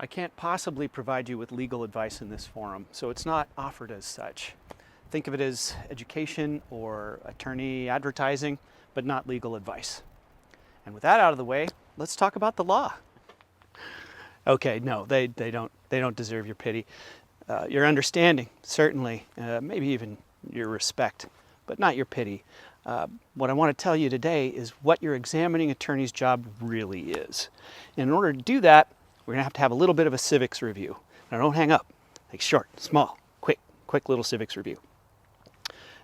I can't possibly provide you with legal advice in this forum, so it's not offered as such. Think of it as education or attorney advertising, but not legal advice. And with that out of the way, let's talk about the law. Okay, no, they don't deserve your pity. Your understanding, certainly, maybe even your respect, but not your pity. What I want to tell you today is what your examining attorney's job really is. And in order to do that, we're going to have a little bit of a civics review. Now don't hang up. Like short, small, quick little civics review.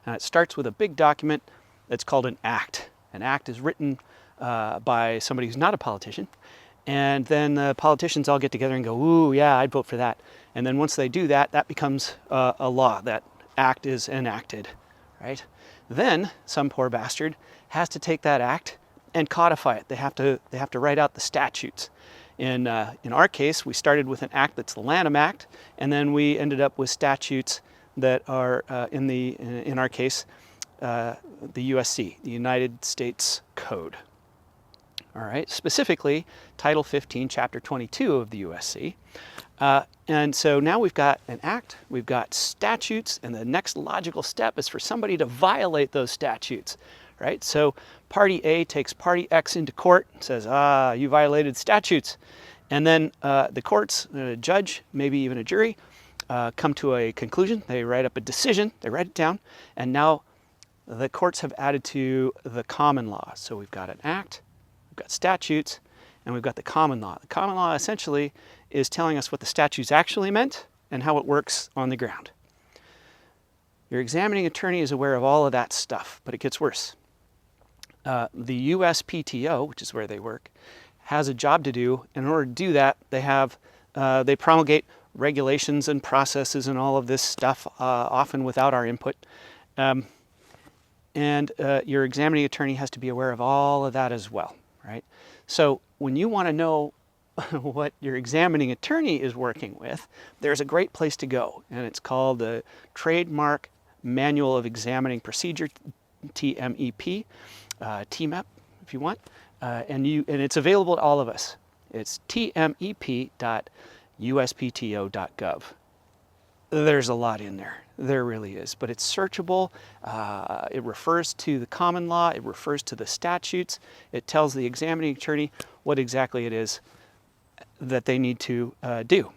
It starts with a big document that's called an act. An act is written by somebody who's not a politician. And then the politicians all get together and go, ooh, yeah, I'd vote for that. And then once they do that, that becomes a law. That act is enacted, right? Then some poor bastard has to take that act and codify it. They have to write out the statutes. In our case, we started with an act that's the Lanham Act, and then we ended up with statutes that are in our case, the USC, the United States Code. All right, specifically Title 15, Chapter 22 of the USC. And so now we've got an act, we've got statutes, and the next logical step is for somebody to violate those statutes, right? So party A takes party X into court and says, you violated statutes. And then the courts, a judge, maybe even a jury, come to a conclusion. They write up a decision, they write it down, and now the courts have added to the common law. So we've got an act, we've got statutes, and we've got the common law. The common law essentially is telling us what the statutes actually meant and how it works on the ground. Your examining attorney is aware of all of that stuff, but it gets worse. The USPTO, which is where they work, has a job to do. In order to do that, they promulgate regulations and processes and all of this stuff, often without our input. And your examining attorney has to be aware of all of that as well, right? So when you want to know what your examining attorney is working with, there's a great place to go, and it's called the Trademark Manual of Examining Procedure, TMEP, TMAP if you want, and it's available to all of us. It's tmep.uspto.gov. There's a lot in there. There really is, but it's searchable. It refers to the common law. It refers to the statutes. It tells the examining attorney what exactly it is that they need to do.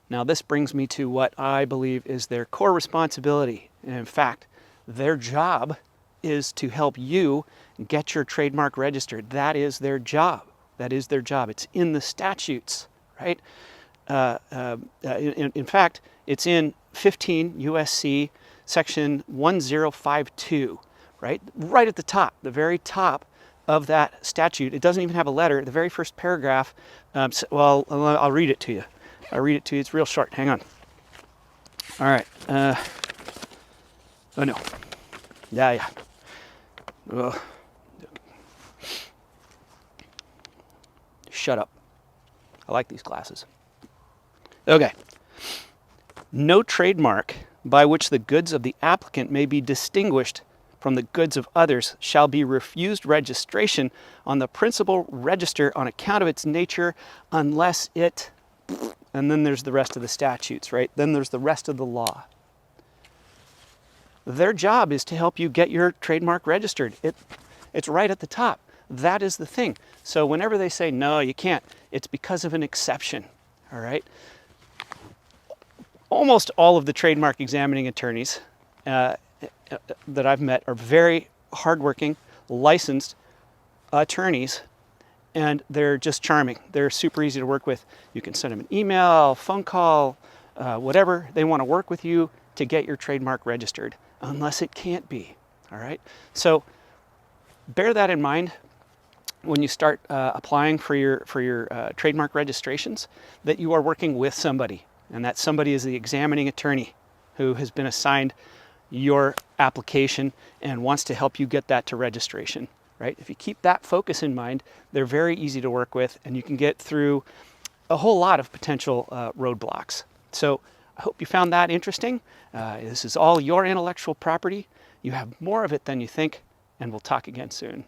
Now this brings me to what I believe is their core responsibility. And in fact, their job is to help you get your trademark registered. That is their job. That is their job. It's in the statutes, right? In fact, it's in 15 USC section 1052, right? Right at the top, the very top of that statute. It doesn't even have a letter. The very first paragraph, well, I'll read it to you. I'll read it to you. It's real short. Hang on. All right. Oh, no. Yeah. Ugh. Shut up. I like these classes. Okay. No trademark by which the goods of the applicant may be distinguished from the goods of others shall be refused registration on the principal register on account of its nature unless it... And then there's the rest of the statutes, right? Then there's the rest of the law. Their job is to help you get your trademark registered. It's right at the top. That is the thing. So whenever they say, no, you can't, it's because of an exception, all right? Almost all of the trademark examining attorneys that I've met are very hardworking, licensed attorneys, and they're just charming. They're super easy to work with. You can send them an email, phone call, whatever. They want to work with you to get your trademark registered, unless it can't be, all right? So bear that in mind when you start applying for your trademark registrations, that you are working with somebody, and that somebody is the examining attorney who has been assigned your application and wants to help you get that to registration, right? If you keep that focus in mind, they're very easy to work with, and you can get through a whole lot of potential roadblocks. So I hope you found that interesting. This is all your intellectual property. You have more of it than you think, and we'll talk again soon.